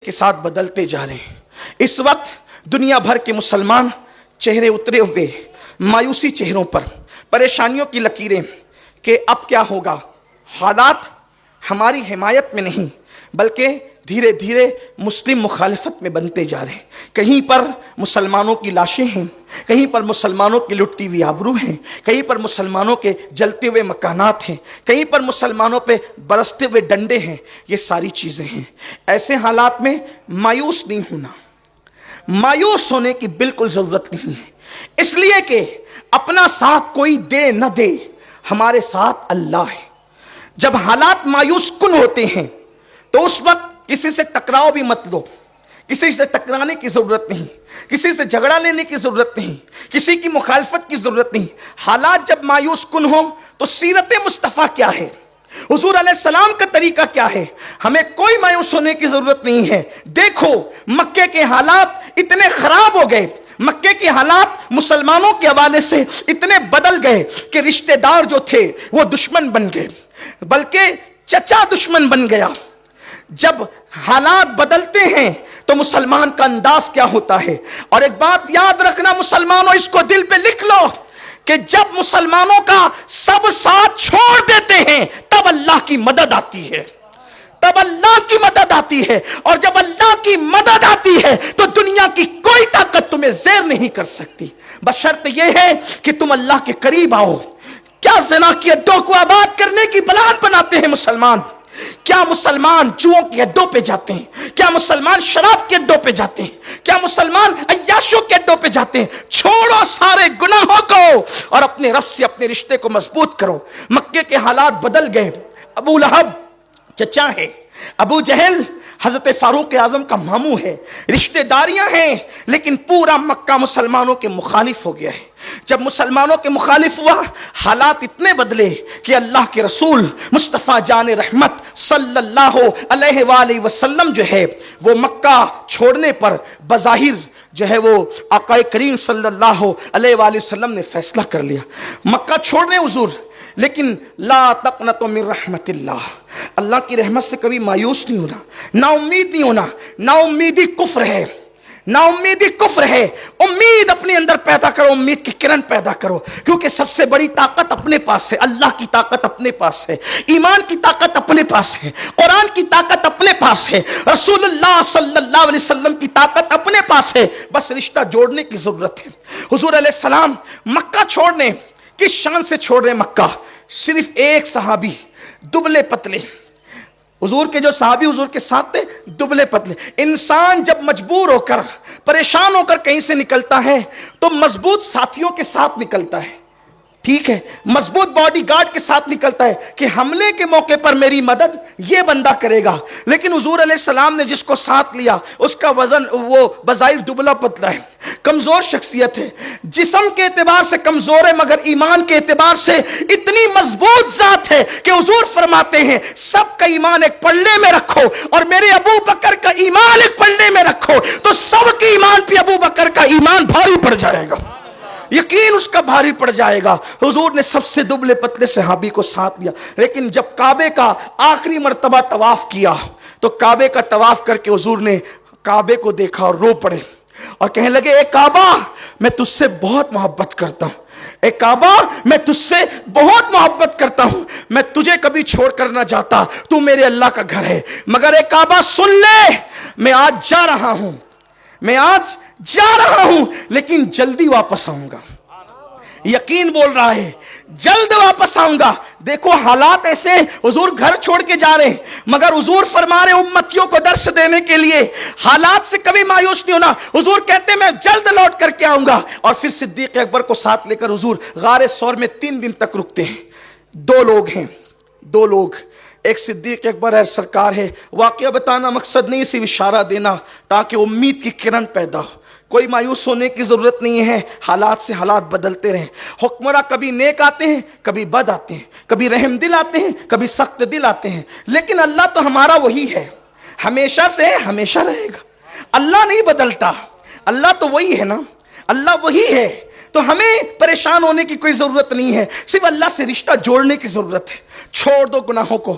کے ساتھ بدلتے جا رہے ہیں۔ اس وقت دنیا بھر کے مسلمان چہرے اترے ہوئے، مایوسی چہروں پر، پریشانیوں کی لکیریں کہ اب کیا ہوگا۔ حالات ہماری حمایت میں نہیں بلکہ دھیرے دھیرے مسلم مخالفت میں بنتے جا رہے ہیں۔ کہیں پر مسلمانوں کی لاشیں ہیں، کہیں پر مسلمانوں کی لٹتی ہوئی آبرو ہیں، کہیں پر مسلمانوں کے جلتے ہوئے مکانات ہیں، کہیں پر مسلمانوں پہ برستے ہوئے ڈنڈے ہیں۔ یہ ساری چیزیں ہیں۔ ایسے حالات میں مایوس نہیں ہونا، مایوس ہونے کی بالکل ضرورت نہیں ہے، اس لیے کہ اپنا ساتھ کوئی دے نہ دے، ہمارے ساتھ اللہ ہے۔ جب حالات مایوس کن ہوتے ہیں تو اس وقت کسی سے ٹکراؤ بھی مت لو، کسی سے ٹکرانے کی ضرورت نہیں، کسی سے جھگڑا لینے کی ضرورت نہیں، کسی کی مخالفت کی ضرورت نہیں۔ حالات جب مایوس کن ہوں تو سیرت مصطفیٰ کیا ہے، حضور علیہ السلام کا طریقہ کیا ہے، ہمیں کوئی مایوس ہونے کی ضرورت نہیں ہے۔ دیکھو مکے کے حالات اتنے خراب ہو گئے، مکے کے حالات مسلمانوں کے حوالے سے اتنے بدل گئے کہ رشتہ دار جو تھے وہ دشمن بن گئے، بلکہ چچا دشمن بن گیا۔ جب حالات بدلتے ہیں تو مسلمان کا انداز کیا ہوتا ہے۔ اور ایک بات یاد رکھنا مسلمانوں، اس کو دل پہ لکھ لو کہ جب مسلمانوں کا سب ساتھ چھوڑ دیتے ہیں تب اللہ کی مدد آتی ہے، تب اللہ کی مدد آتی ہے۔ اور جب اللہ کی مدد آتی ہے تو دنیا کی کوئی طاقت تمہیں زیر نہیں کر سکتی، بشرط یہ ہے کہ تم اللہ کے قریب آؤ۔ کیا زنا کے اڈوں کو آباد کرنے کی پلان بناتے ہیں مسلمان، کیا مسلمان جوؤں کے اڈوں پہ جاتے ہیں، کیا مسلمان شراب کے اڈوں پہ جاتے ہیں، کیا مسلمان عیاشوں کے اڈوں پہ جاتے ہیں۔ چھوڑو سارے گناہوں کو اور اپنے رب سے اپنے رشتے کو مضبوط کرو۔ مکے کے حالات بدل گئے، ابو لہب چچا ہے، ابو جہل حضرت فاروق اعظم کا ماموں ہے، رشتہ داریاں ہیں، لیکن پورا مکہ مسلمانوں کے مخالف ہو گیا ہے۔ جب مسلمانوں کے مخالف ہوا، حالات اتنے بدلے کہ اللہ کے رسول مصطفیٰ جان رحمت صلی اللہ علیہ وآلہ وسلم جو ہے وہ مکہ چھوڑنے پر بظاہر جو ہے وہ آقا کریم صلی اللہ علیہ وآلہ وسلم نے فیصلہ کر لیا، مکہ چھوڑنے حضور۔ لیکن لا تقنطوا من رحمت اللہ، اللہ کی رحمت سے کبھی مایوس نہیں ہونا، نا امید نہیں ہونا۔ نا امیدی کفر ہے، نا امیدی کفر ہے۔ امید اپنے اندر پیدا کرو، امید کی کرن پیدا کرو، کیونکہ سب سے بڑی طاقت اپنے پاس ہے، اللہ کی طاقت اپنے پاس ہے، ایمان کی طاقت اپنے پاس ہے، قرآن کی طاقت اپنے پاس ہے، رسول اللہ صلی اللہ علیہ وسلم کی طاقت اپنے پاس ہے، بس رشتہ جوڑنے کی ضرورت ہے۔ حضور علیہ السلام مکہ چھوڑنے، کس شان سے چھوڑ رہے مکہ؟ صرف ایک صحابی دبلے پتلے، حضور کے جو صحابی حضور کے ساتھ تھے دبلے پتلے۔ انسان جب مجبور ہو کر پریشان ہو کر کہیں سے نکلتا ہے تو مضبوط ساتھیوں کے ساتھ نکلتا ہے، ٹھیک ہے، مضبوط باڈی گارڈ کے ساتھ نکلتا ہے کہ حملے کے موقع پر میری مدد یہ بندہ کرے گا۔ لیکن حضور علیہ السلام نے جس کو ساتھ لیا اس کا وزن وہ بظاہر دبلا پتلا ہے، کمزور شخصیت ہے، جسم کے اعتبار سے کمزور ہے مگر ایمان کے اعتبار سے اتنی مضبوط ذات ہے کہ حضور فرماتے ہیں سب کا ایمان ایک پلڑے میں رکھو اور میرے ابو بکر کا ایمان ایک پلڑے میں رکھو تو سب کے ایمان پہ ابو بکر کا ایمان بھاری پڑ جائے گا، یقین اس کا بھاری پڑ جائے گا۔ حضور نے سب سے دبلے پتلے صحابی کو ساتھ لیا۔ لیکن جب کعبے کا آخری مرتبہ طواف کیا تو کعبے کا طواف کر کے حضور نے کعبے کو دیکھا اور رو پڑے اور کہنے لگے اے کعبہ میں تجھ سے بہت محبت کرتا ہوں، اے کعبہ میں تجھ سے بہت محبت کرتا ہوں، میں تجھے کبھی چھوڑ کر نہ جاتا، تو میرے اللہ کا گھر ہے، مگر اے کعبہ سن لے میں آج جا رہا ہوں، میں آج جا رہا ہوں لیکن جلدی واپس آؤں گا۔ یقین بول رہا ہے جلد واپس آؤں گا۔ دیکھو حالات ایسے، حضور گھر چھوڑ کے جا رہے ہیں مگر حضور فرما رہے امتیوں کو درس دینے کے لیے حالات سے کبھی مایوس نہیں ہونا۔ حضور کہتے ہیں میں جلد لوٹ کر کے آؤں گا، اور پھر صدیق اکبر کو ساتھ لے کر حضور غار ثور میں 3 دن تک رکتے ہیں۔ دو لوگ ہیں، دو لوگ، ایک صدیق اکبر ہے، سرکار ہے۔ واقعہ بتانا مقصد نہیں، صرف اشارہ دینا تاکہ امید کی کرن پیدا ہو۔ کوئی مایوس ہونے کی ضرورت نہیں ہے، حالات سے حالات بدلتے رہیں۔ حکمراں کبھی نیک آتے ہیں، کبھی بد آتے ہیں، کبھی رحم دل آتے ہیں، کبھی سخت دل آتے ہیں، لیکن اللہ تو ہمارا وہی ہے، ہمیشہ سے ہمیشہ رہے گا۔ اللہ نہیں بدلتا، اللہ تو وہی ہے نا، اللہ وہی ہے، تو ہمیں پریشان ہونے کی کوئی ضرورت نہیں ہے، صرف اللہ سے رشتہ جوڑنے کی ضرورت ہے۔ چھوڑ دو گناہوں کو،